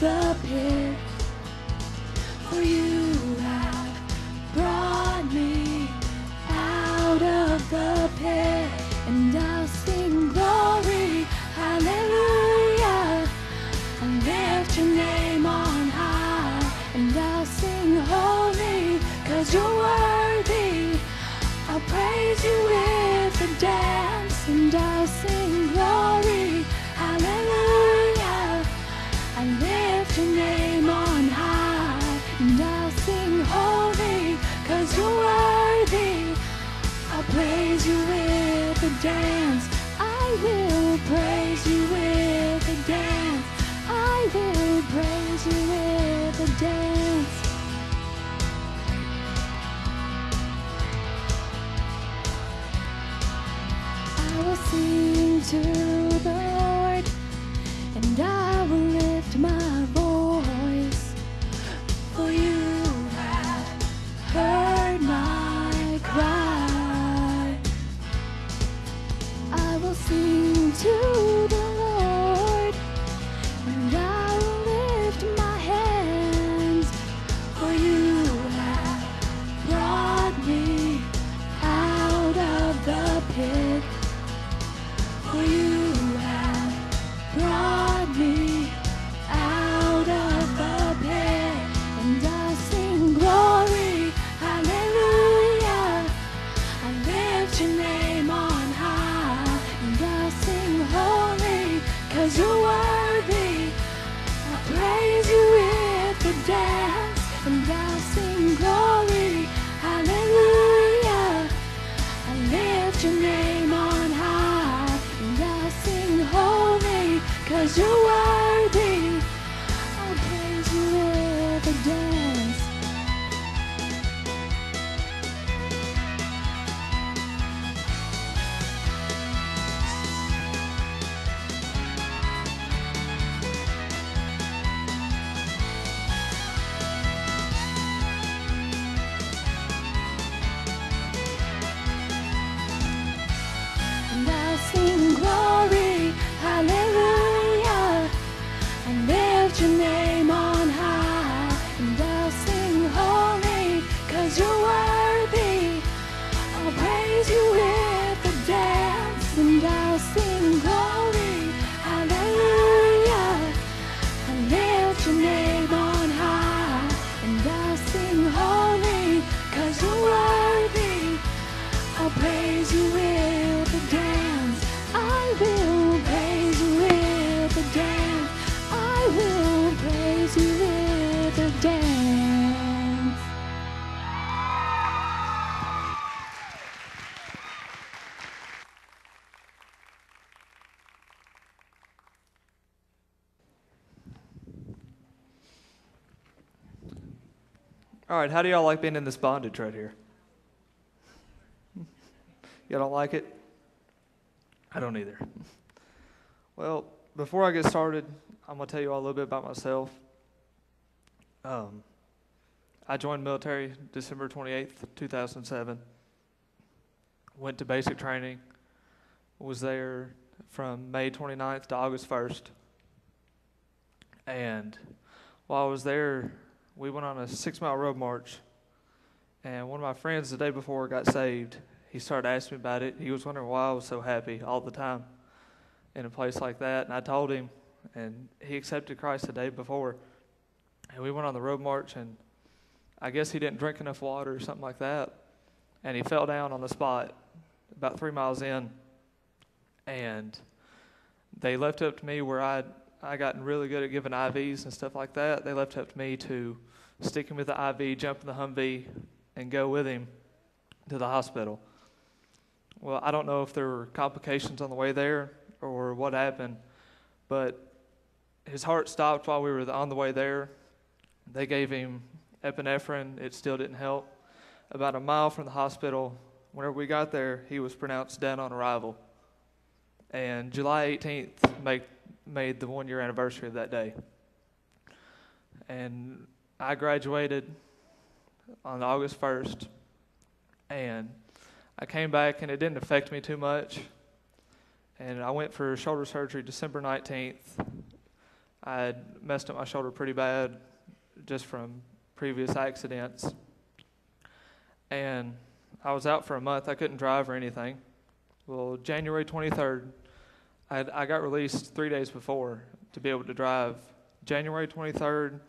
the pit. For you have brought me out of the pit, and I'll sing glory, hallelujah. I'll lift your name on high, and I'll sing holy, 'cause you're worthy. I'll praise you with a dance, and I'll sing glory, hallelujah. I lift your name on high, and I'll sing holy, 'cause you're worthy. I'll praise you with a dance. I will praise you with a dance. I will praise you with a dance. I will sing to the Lord, and I will lift my voice. For you have heard my cry. I will sing to the Lord, and I will lift my hands. For you have brought me out of the pit. For you have brought me out of the pit, and I'll sing glory, hallelujah. I lift your name on high, and I'll sing holy, 'cause you're worthy. I'll praise you with a dance, and I'll sing glory, hallelujah. I lift your name on high, and I'll sing holy, 'cause you're worthy. I'll praise you with a dance. And I'll sing glory, hallelujah. I lift your name on high, and I'll sing holy, 'cause you're worthy. I'll praise you with a dance, and I'll sing glory, hallelujah. I lift your name on high, and I'll sing holy, 'cause you're worthy. I'll praise you with a dance. I will praise you with a dance. I will praise you with a dance. All right, how do y'all like being in this bondage right here? Y'all don't like it? I don't either. Well, before I get started, I'm going to tell you all a little bit about myself. I joined military December 28th, 2007. Went to basic training. Was there from May 29th to August 1st. And while I was there, we went on a 6-mile road march. And one of my friends the day before got saved. He started asking me about it. He was wondering why I was so happy all the time in a place like that. And I told him, and he accepted Christ the day before. And we went on the road march, and I guess he didn't drink enough water or something like that. And he fell down on the spot about 3 miles in. And they left it up to me where I gotten really good at giving IVs and stuff like that. They left it up to me to stick him with the IV, jump in the Humvee, and go with him to the hospital. Well, I don't know if there were complications on the way there or what happened, but his heart stopped while we were on the way there. They gave him epinephrine. It still didn't help. About a mile from the hospital, whenever we got there, he was pronounced dead on arrival. And July 18th made the 1-year anniversary of that day. And I graduated on August 1st, and I came back, and it didn't affect me too much. And I went for shoulder surgery December 19th. I had messed up my shoulder pretty bad just from previous accidents. And I was out for a month. I couldn't drive or anything. Well, January 23rd, I got released 3 days before to be able to drive. January 23rd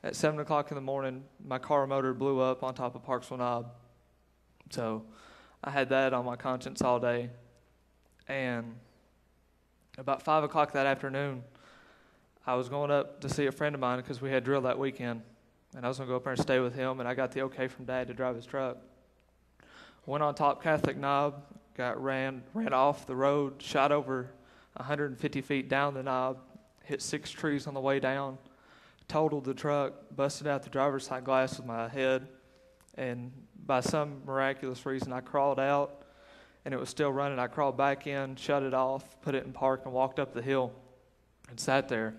at 7 o'clock in the morning, my car motor blew up on top of Parksville Knob. So I had that on my conscience all day. And about 5 o'clock that afternoon, I was going up to see a friend of mine because we had drill that weekend. And I was going to go up there and stay with him, and I got the okay from Dad to drive his truck. Went on top Catholic Knob, ran off the road, shot over 150 feet down the knob, hit 6 trees on the way down, totaled the truck, busted out the driver's side glass with my head, and by some miraculous reason I crawled out, and it was still running. I crawled back in, shut it off, put it in park, and walked up the hill and sat there.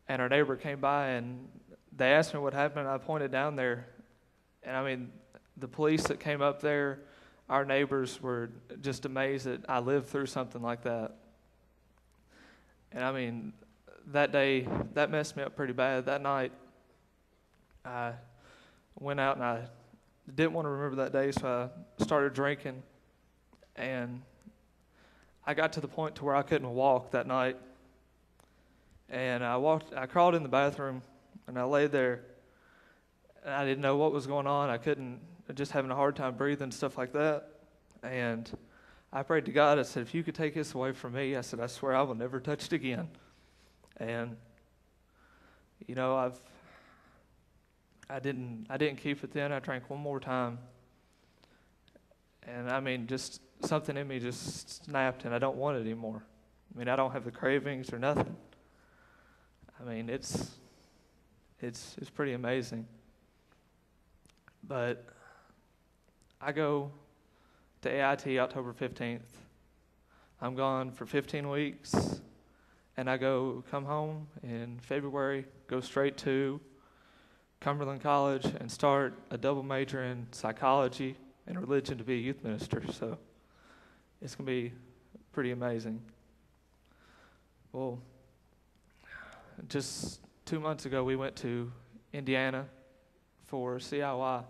And our neighbor came by, and they asked me what happened, and I pointed down there. And I mean, the police that came up there, our neighbors were just amazed that I lived through something like that. And I mean, that day, that messed me up pretty bad. That night, I went out and I didn't want to remember that day, so I started drinking. And I got to the point to where I couldn't walk that night. And I crawled in the bathroom, and I laid there, and I didn't know what was going on. I just having a hard time breathing, stuff like that. And I prayed to God. I said, if you could take this away from me, I said, I swear I will never touch it again. And, you know, I didn't keep it then. I drank one more time. And I mean, just something in me just snapped, and I don't want it anymore. I mean, I don't have the cravings or nothing. I mean, it's pretty amazing. But I go to AIT October 15th. I'm gone for 15 weeks, and I come home in February, go straight to Cumberland College and start a double major in psychology and religion to be a youth minister. So it's going to be pretty amazing. Well, just 2 months ago, we went to Indiana for CIY.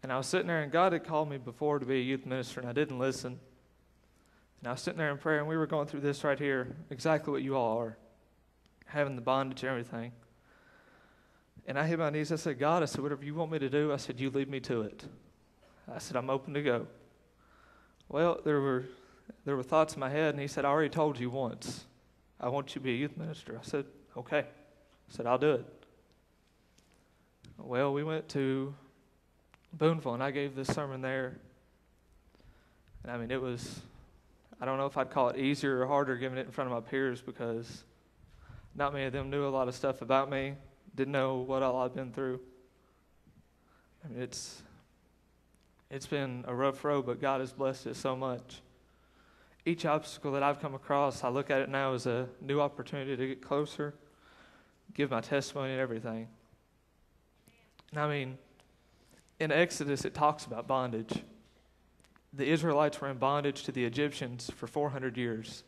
And I was sitting there, and God had called me before to be a youth minister, and I didn't listen. And I was sitting there in prayer, and we were going through this right here, exactly what you all are, having the bondage and everything. And I hit my knees. I said, God, I said, whatever you want me to do, I said, you lead me to it. I said, I'm open to go. Well, there were thoughts in my head, and he said, I already told you once. I want you to be a youth minister. I said, okay. I said, I'll do it. Well, we went to Booneville, and I gave this sermon there. And I mean, it was, I don't know if I'd call it easier or harder giving it in front of my peers, because not many of them knew a lot of stuff about me, didn't know what all I'd been through. I mean, it's been a rough road, but God has blessed it so much. Each obstacle that I've come across, I look at it now as a new opportunity to get closer, give my testimony and everything. And I mean, in Exodus, it talks about bondage. The Israelites were in bondage to the Egyptians for 400 years.